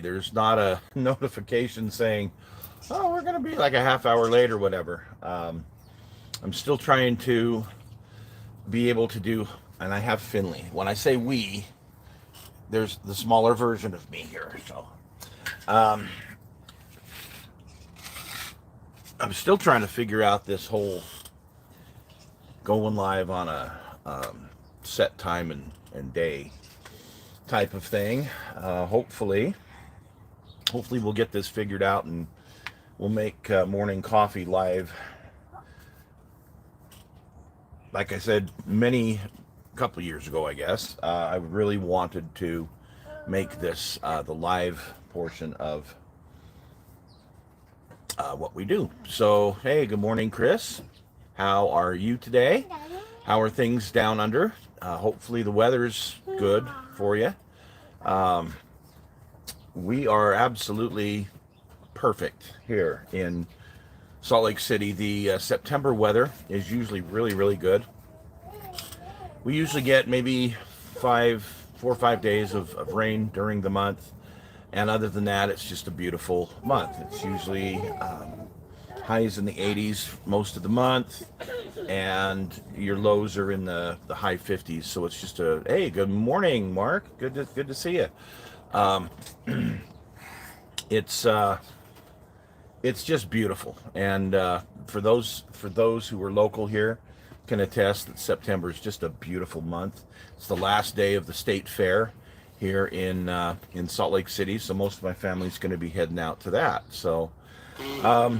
There's not a notification saying, oh, we're going to be like a half hour late or whatever. I'm still trying to be able to do, and I have Finley. When I say we, there's the smaller version of me here. So um, I'm still trying to figure out this whole going live on a set time and day type of thing. Hopefully we'll get this figured out and we'll make morning coffee live. Like I said, couple years ago, I guess, I really wanted to make this the live portion of what we do. So, hey, good morning, Chris. How are you today? How are things down under? Hopefully the weather's good for you. We are absolutely perfect here in Salt Lake City. The September weather is usually really, really good. We usually get maybe 4 or 5 days of rain during the month. And other than that, it's just a beautiful month. It's usually highs in the 80s most of the month. And your lows are in the high 50s. So it's just hey, good morning, Mark. Good to see you. It's just beautiful, and for those who are local here can attest that September is just a beautiful month. It's the last day of the state fair here in Salt Lake City, so most of my family's going to be heading out to that. So well,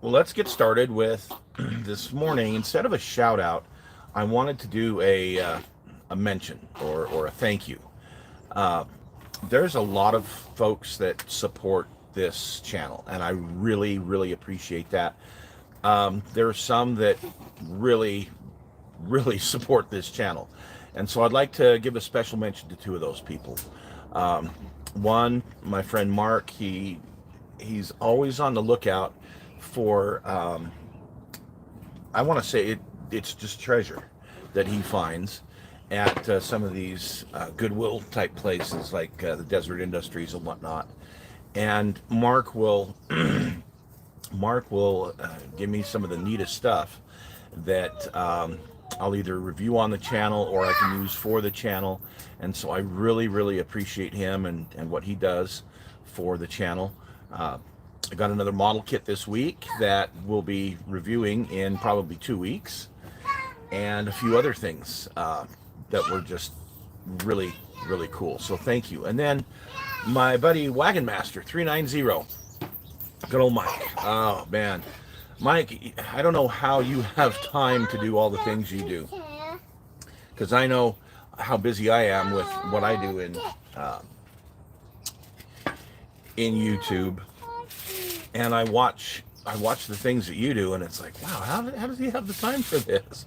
let's get started with this morning. Instead of a shout out, I wanted to do a mention or a thank you. There's a lot of folks that support this channel, and I really, really appreciate that. There are some that really, really support this channel, and so I'd like to give a special mention to two of those people. One, my friend Mark, he's always on the lookout for, I want to say it's just treasure that he finds at some of these Goodwill type places like the Desert Industries and whatnot. And Mark will give me some of the neatest stuff that I'll either review on the channel or I can use for the channel. And so I really, really appreciate him and what he does for the channel. I got another model kit this week that we'll be reviewing in probably 2 weeks, and a few other things that were just really, really cool. So thank you. And then my buddy Wagon Master 390, good old Mike. Oh man, Mike, I don't know how you have time to do all the things you do, because I know how busy I am with what I do in YouTube, and I watch the things that you do, and it's like, wow, how does he have the time for this?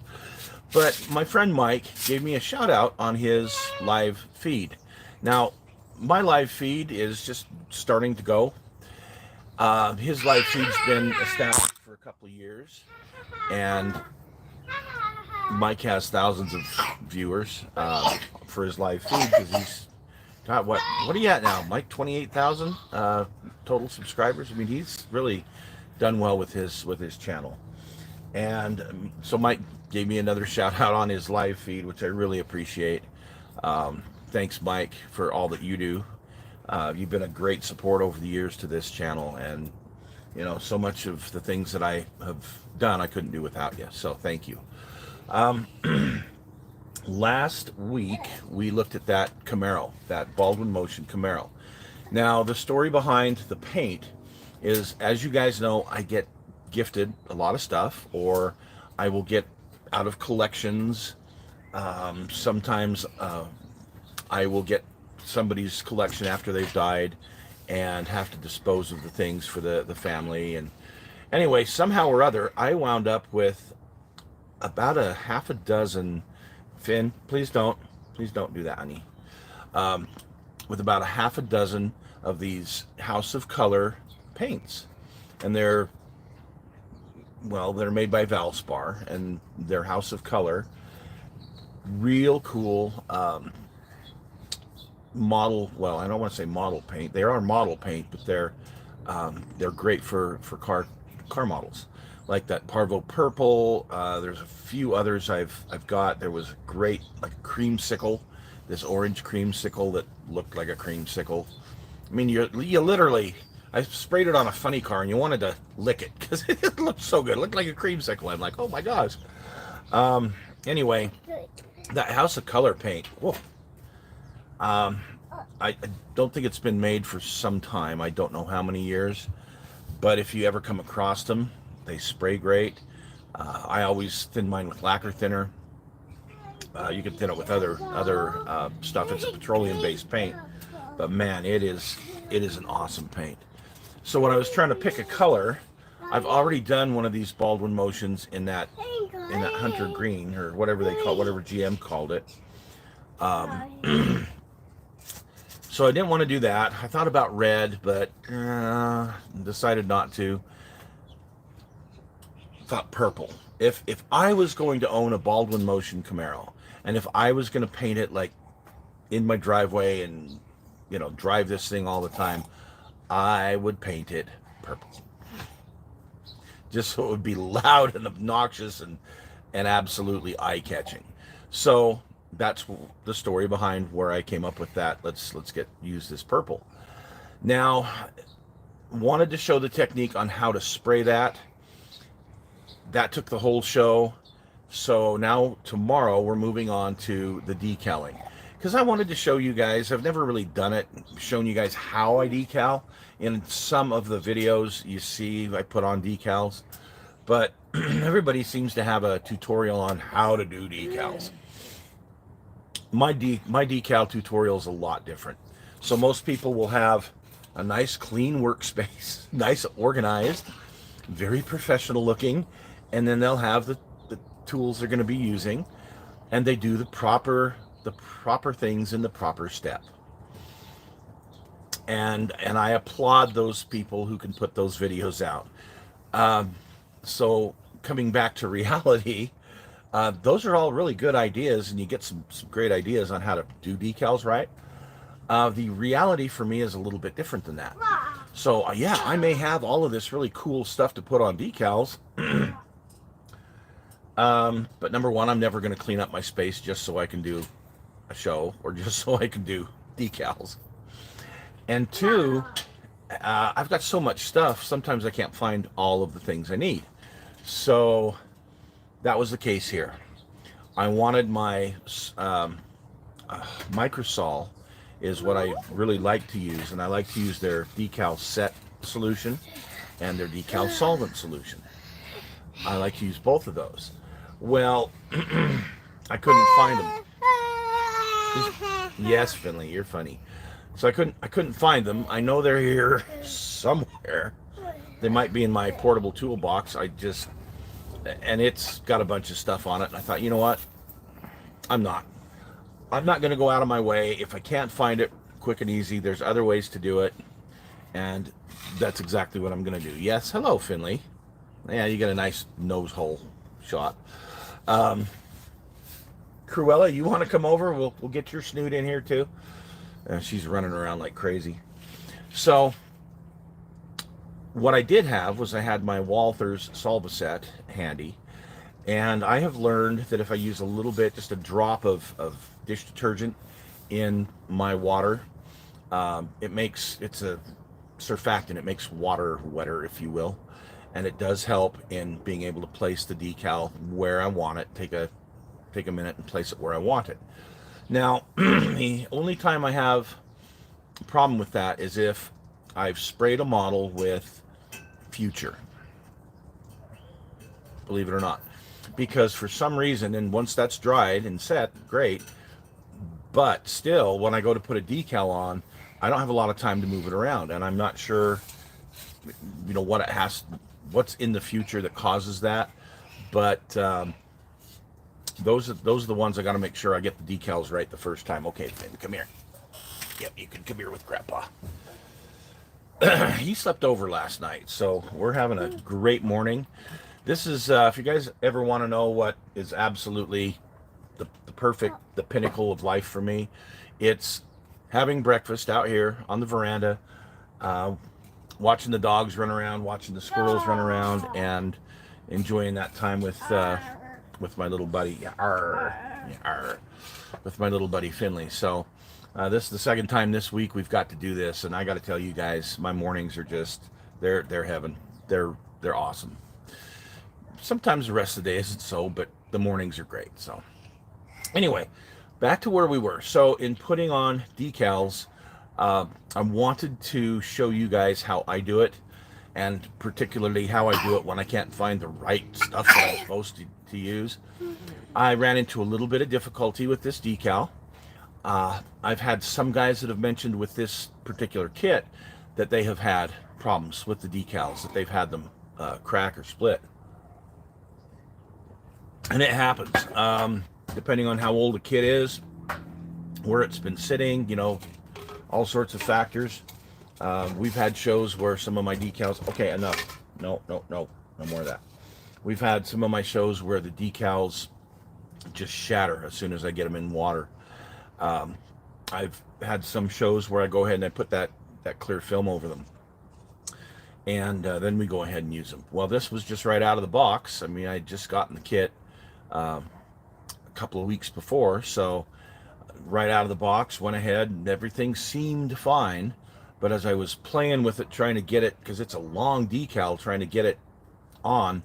But my friend Mike gave me a shout out on his live feed. Now, my live feed is just starting to go. His live feed's been established for a couple of years, and Mike has thousands of viewers for his live feed, because he's got what are you at now, Mike? 28,000 total subscribers. I mean, he's really done well with his channel. And so Mike gave me another shout out on his live feed, which I really appreciate. Thanks, Mike, for all that you do. You've been a great support over the years to this channel, and so much of the things that I have done I couldn't do without you, so thank you. Last week we looked at that Camaro, that Baldwin Motion Camaro. Now, the story behind the paint is, as you guys know, I get gifted a lot of stuff, or I will get out of collections. Sometimes I will get somebody's collection after they've died and have to dispose of the things for the family. And anyway, somehow or other, I wound up with about a half a dozen. Finn, please don't do that, honey. With about a half a dozen of these House of Color paints, and they're made by Valspar, and they're House of Color. Real cool model, well, I don't want to say model paint. They are model paint, but they're great for car models, like that Parvo purple. There's a few others I've got. There was a great, like a creamsicle, this orange creamsicle that looked like a creamsicle. I mean, you literally, I sprayed it on a funny car and you wanted to lick it because it looked so good. It looked like a creamsicle. I'm like, oh my gosh. Anyway, that House of Color paint. Whoa. I don't think it's been made for some time. I don't know how many years, but if you ever come across them, they spray great. I always thin mine with lacquer thinner. You can thin it with other stuff. It's a petroleum-based paint, but man, it is an awesome paint. So when I was trying to pick a color, I've already done one of these Baldwin motions in that hunter green, or whatever they call, whatever GM called it. So I didn't want to do that. I thought about red, but decided not to. Thought purple. If I was going to own a Baldwin Motion Camaro, and if I was going to paint it like in my driveway and drive this thing all the time, I would paint it purple, just so it would be loud and obnoxious and absolutely eye-catching. So that's the story behind where I came up with that. Let's use this purple. Now, wanted to show the technique on how to spray that. That took the whole show. So now tomorrow we're moving on to the decaling, because I wanted to show you guys. I've never really done it, shown you guys how I decal. In some of the videos you see I put on decals, but everybody seems to have a tutorial on how to do decals. My decal tutorial is a lot different. So most people will have a nice clean workspace, nice organized, very professional looking, and then they'll have the tools they're going to be using, and they do the proper things in the proper step. And I applaud those people who can put those videos out. So coming back to reality, those are all really good ideas, and you get some great ideas on how to do decals right. The reality for me is a little bit different than that. So yeah, I may have all of this really cool stuff to put on decals, but number one, I'm never going to clean up my space just so I can do a show, or just so I can do decals. And two, I've got so much stuff, sometimes I can't find all of the things I need. So that was the case here. I wanted my Microsol is what I really like to use, and I like to use their decal set solution and their decal solvent solution. I like to use both of those. Well, I couldn't find them. Yes, Finley, you're funny. So I couldn't find them. I know they're here somewhere. They might be in my portable toolbox. And it's got a bunch of stuff on it. And I thought, you know what? I'm not going to go out of my way. If I can't find it quick and easy, there's other ways to do it. And that's exactly what I'm going to do. Yes, hello, Finley. Yeah, you get a nice nose hole shot. Cruella, you want to come over? We'll get your snoot in here too. She's running around like crazy. So what I did have was I had my Walthers Solvaset handy, and I have learned that if I use a little bit, just a drop of dish detergent in my water, it's a surfactant. It makes water wetter, if you will, and it does help in being able to place the decal where I want it. Take a minute and place it where I want it. Now, the only time I have a problem with that is if I've sprayed a model with Future, believe it or not, because for some reason, and once that's dried and set, great, but still, when I go to put a decal on, I don't have a lot of time to move it around, and I'm not sure, what's in the Future that causes that, but those are the ones I got to make sure I get the decals right the first time. Okay, Finn, come here. Yep, you can come here with Grandpa. He slept over last night, so we're having a great morning. This is, if you guys ever want to know what is absolutely the pinnacle of life for me, it's having breakfast out here on the veranda, watching the dogs run around, watching the squirrels run around, and enjoying that time with my little buddy, with my little buddy Finley. So this is the second time this week we've got to do this, and I got to tell you guys, my mornings are just they're heaven. They're awesome. Sometimes the rest of the day isn't so, but the mornings are great. So anyway, back to where we were. So in putting on decals, I wanted to show you guys how I do it, and particularly how I do it when I can't find the right stuff that I'm supposed to use. I ran into a little bit of difficulty with this decal. I've had some guys that have mentioned with this particular kit that they have had problems with the decals, that they've had them crack or split. And it happens, depending on how old a kit is, where it's been sitting, you know, all sorts of factors. We've had shows where some of my decals, okay, enough. No more of that. We've had some of my shows where the decals just shatter as soon as I get them in water. I've had some shows where I go ahead and I put that clear film over them, and then we go ahead and use them. Well, this was just right out of the box. I mean, I just gotten the kit a couple of weeks before, so right out of the box, went ahead and everything seemed fine. But as I was playing with it, trying to get it, because it's a long decal, trying to get it on,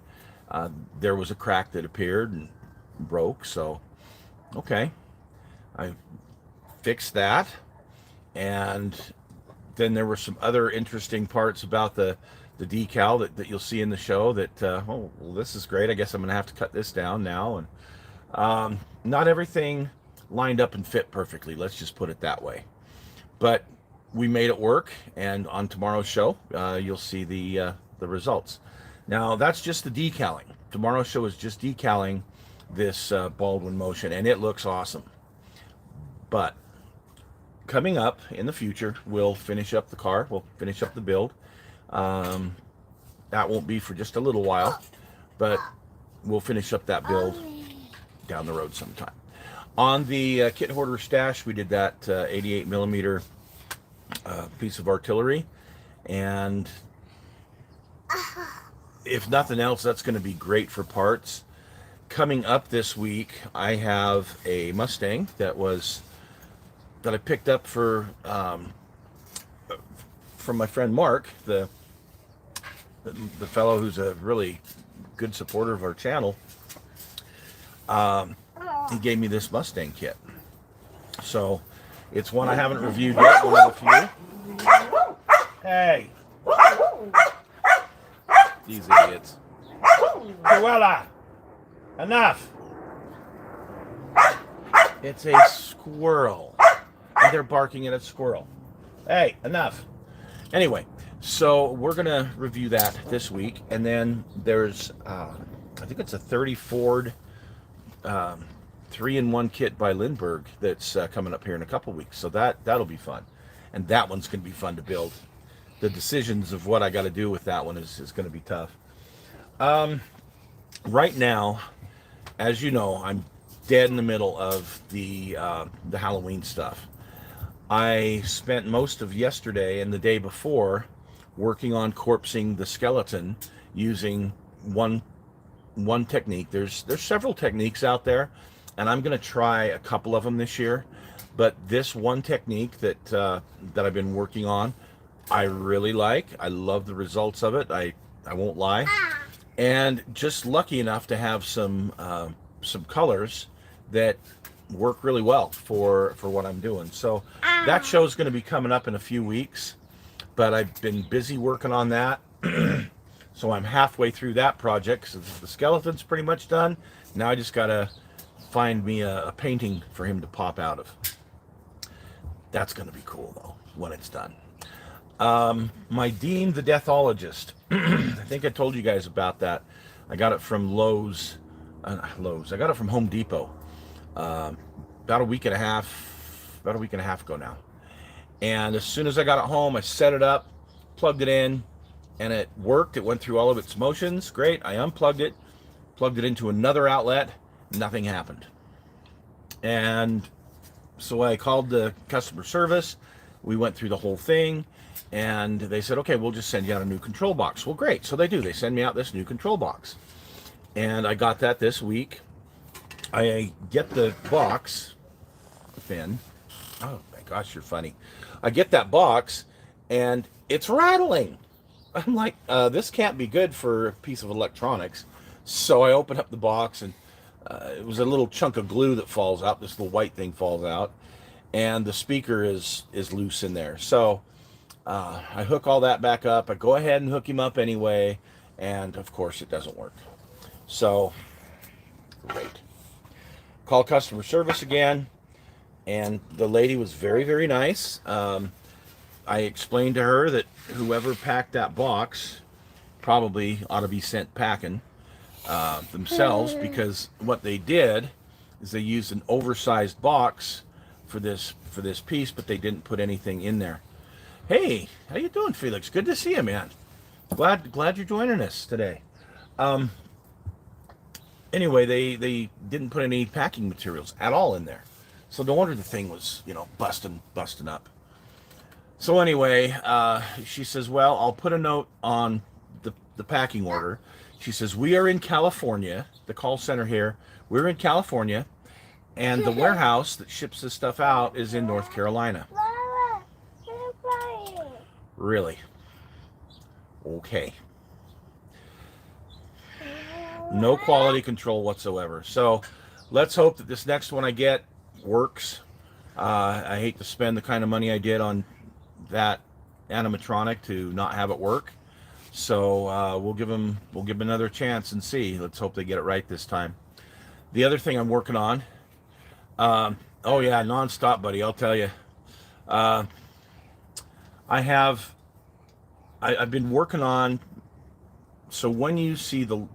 there was a crack that appeared and broke. So okay, I fixed that, and then there were some other interesting parts about the decal that you'll see in the show that oh, well, this is great. I guess I'm gonna have to cut this down now. And not everything lined up and fit perfectly, let's just put it that way, but we made it work, and on tomorrow's show you'll see the results. Now that's just the decaling. Tomorrow's show is just decaling this Baldwin Motion, and it looks awesome. But coming up in the future, we'll finish up the car, we'll finish up the build. That won't be for just a little while, but we'll finish up that build down the road sometime. On the kit hoarder stash, we did that 88 millimeter piece of artillery, and if nothing else, that's going to be great for parts. Coming up this week, I have a Mustang that I picked up from my friend Mark, the fellow who's a really good supporter of our channel. He gave me this Mustang kit, so it's one I haven't reviewed yet. One of the few. Hey, these idiots. Cruella, enough. It's a squirrel, and they're barking at a squirrel. Hey, enough. Anyway, so we're gonna review that this week, and then there's I think it's a 30 Ford 3-in-1 kit by Lindbergh that's coming up here in a couple weeks, so that'll be fun, and that one's gonna be fun to build. The decisions of what I got to do with that one is going to be tough. Right now, as you know, I'm dead in the middle of the Halloween stuff. I spent most of yesterday and the day before working on corpsing the skeleton using one technique. There's several techniques out there, and I'm going to try a couple of them this year. But this one technique that I've been working on, I really like. I love the results of it. I won't lie. And just lucky enough to have some colors that work really well for what I'm doing. So that show is going to be coming up in a few weeks, but I've been busy working on that. So I'm halfway through that project. So the skeleton's pretty much done. Now I just got to find me a painting for him to pop out of. That's going to be cool though when it's done. My Dean the Deathologist. I think I told you guys about that. I got it from Lowe's. I got it from Home Depot about a week and a half ago now. And as soon as I got it home, I set it up, plugged it in, and it worked. It went through all of its motions. Great. I unplugged it, plugged it into another outlet. Nothing happened. And So I called the customer service. We went through the whole thing, and they said, okay, we'll just send you out a new control box. Well, great. So they do. They send me out this new control box. And I got that this week. I get the box, Finn. Oh my gosh, you're funny. I get that box, and it's rattling. I'm like, this can't be good for a piece of electronics. So I open up the box, and it was a little chunk of glue that falls out. This little white thing falls out, and the speaker is loose in there. So I hook all that back up. I go ahead and hook him up anyway, and of course it doesn't work. So great. Call customer service again, and the lady was very, very nice. I explained to her that whoever packed that box probably ought to be sent packing themselves, because what they did is they used an oversized box for this piece, but they didn't put anything in there. Hey, how you doing, Felix? Good to see you, man. Glad you're joining us today. Anyway, they didn't put any packing materials at all in there, so no wonder the thing was, busting up. So anyway, she says, well, I'll put a note on the packing order. She says, we are in California, the call center here. We're in California, and the warehouse that ships this stuff out is in North Carolina. Really? Okay. No quality control whatsoever. So let's hope that this next one I get works. I hate to spend the kind of money I did on that animatronic to not have it work. So we'll give them another chance and see. Let's hope they get it right this time. The other thing I'm working on, oh yeah, nonstop, buddy. I'll tell you. I've been working on. So when you see the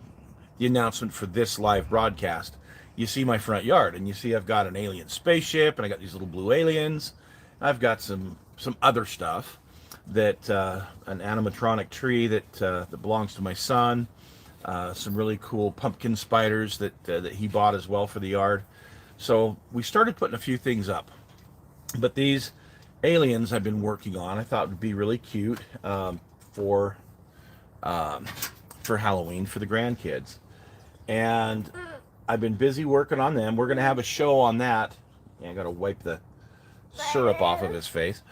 announcement for this live broadcast, you see my front yard, and you see I've got an alien spaceship, and I got these little blue aliens. I've got some other stuff that an animatronic tree that belongs to my son. Some really cool pumpkin spiders that he bought as well for the yard. So we started putting a few things up, but these aliens I've been working on, I thought would be really cute for Halloween for the grandkids. And I've been busy working on them. We're going to have a show on that. Yeah, I got to wipe the syrup off of his face.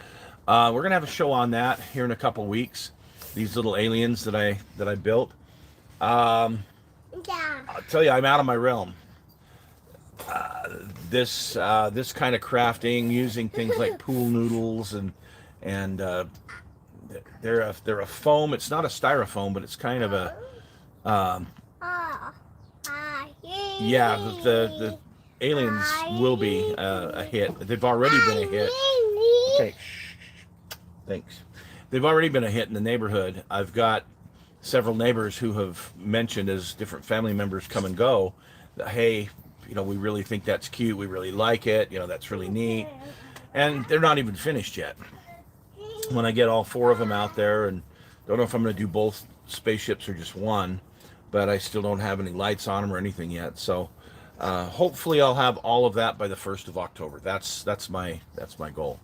We're going to have a show on that here in a couple weeks. These little aliens that I built. I'll tell you, I'm out of my realm. This kind of crafting, using things like pool noodles and they're a foam. It's not a styrofoam, but it's kind of a yeah. The aliens will be a hit. They've already been a hit. Okay, thanks. They've already been a hit in the neighborhood. I've got several neighbors who have mentioned, as different family members come and go, that, hey, we really think that's cute. We really like it. That's really neat. And they're not even finished yet. When I get all four of them out there, and don't know if I'm going to do both spaceships or just one, but I still don't have any lights on them or anything yet. So hopefully I'll have all of that by the 1st of October. That's my goal.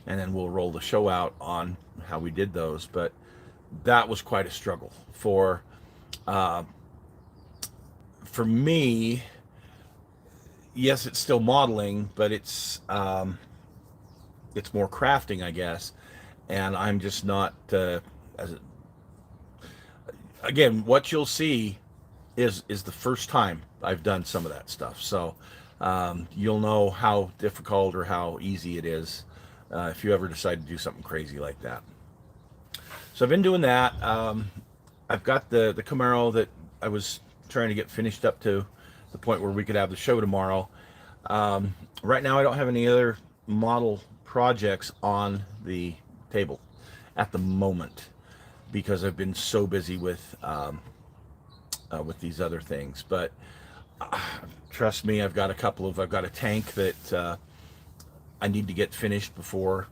And then we'll roll the show out on how we did those. But that was quite a struggle for me. Yes, it's still modeling, but it's more crafting, I guess. And I'm just not again, what you'll see is the first time I've done some of that stuff. So you'll know how difficult or how easy it is if you ever decide to do something crazy like that. So I've been doing that. I've got the Camaro that I was trying to get finished up to the point where we could have the show tomorrow. Right now I don't have any other model projects on the table at the moment because I've been so busy with these other things. But trust me, I've got a tank that I need to get finished before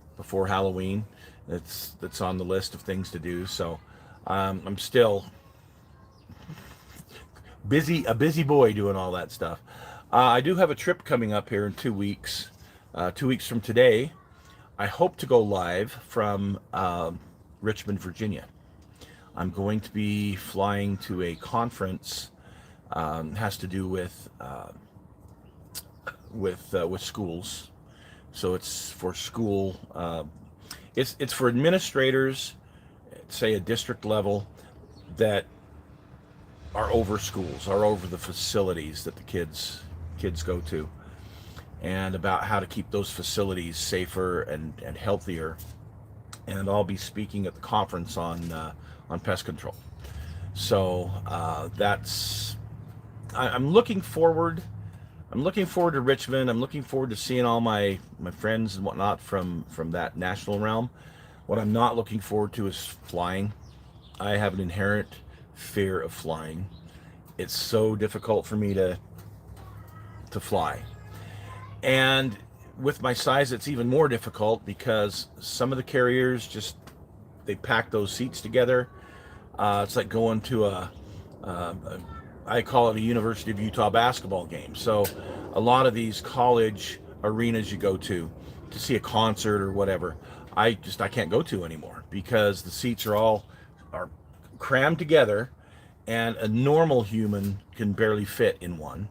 Halloween. That's on the list of things to do. So I'm still a busy boy doing all that stuff. I do have a trip coming up here in 2 weeks 2 weeks from today, I hope to go live from Richmond, Virginia. I'm going to be flying to a conference. Has to do with schools. So it's for school. It's for administrators, say a district level, that are over schools, are over the facilities that the kids go to, and about how to keep those facilities safer and healthier. And I'll be speaking at the conference on pest control. So I'm looking forward. I'm looking forward to Richmond. I'm looking forward to seeing all my friends and whatnot from that national realm. What I'm not looking forward to is flying. I have an inherent fear of flying. It's so difficult for me to fly. And with my size, it's even more difficult because some of the carriers they pack those seats together. It's like going to I call it a University of Utah basketball game. So a lot of these college arenas you go to see a concert or whatever, I can't go to anymore because the seats are crammed together, and a normal human can barely fit in one,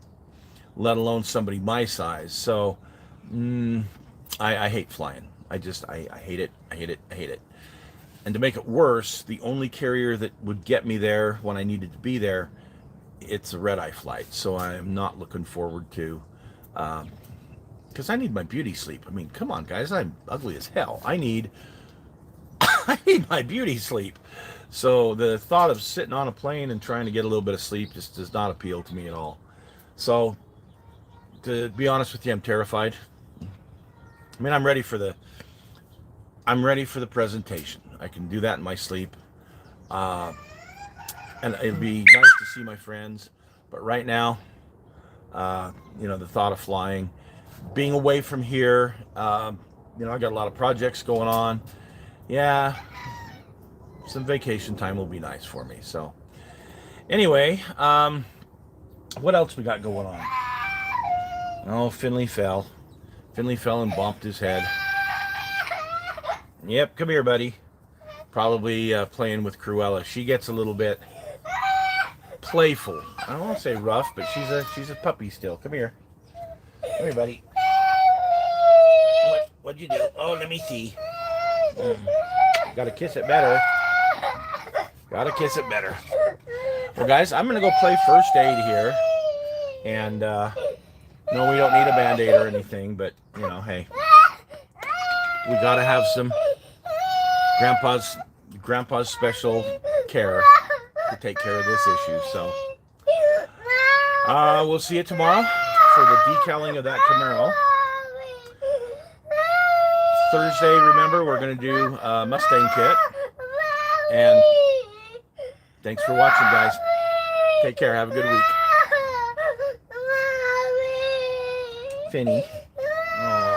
let alone somebody my size. So I hate flying. I hate it. I hate it. I hate it. And to make it worse, the only carrier that would get me there when I needed to be there, it's a red-eye flight. So I am not looking forward to, because I need my beauty sleep. I mean, come on, guys, I'm ugly as hell. I need my beauty sleep. So the thought of sitting on a plane and trying to get a little bit of sleep just does not appeal to me at all. So to be honest with you, I'm terrified. I mean, I'm ready for the presentation. I can do that in my sleep. And it'd be nice to see my friends. But right now, the thought of flying, being away from here, I got a lot of projects going on. Yeah, some vacation time will be nice for me. So anyway, what else we got going on? Oh, Finley fell and bumped his head. Yep, come here, buddy. Probably playing with Cruella. She gets a little bit playful. I don't want to say rough, but she's a puppy still. Come here. Come here, buddy. What'd you do? Oh, let me see. Gotta kiss it better. Gotta kiss it better. Well, guys, I'm gonna go play first aid here. And no, we don't need a Band-Aid or anything, but hey, we gotta have some grandpa's special care to take care of this issue. So we'll see you tomorrow for the decaling of that Camaro. Thursday, remember, we're going to do Mustang kit. And thanks for watching, guys. Take care. Have a good week. Finny. Oh.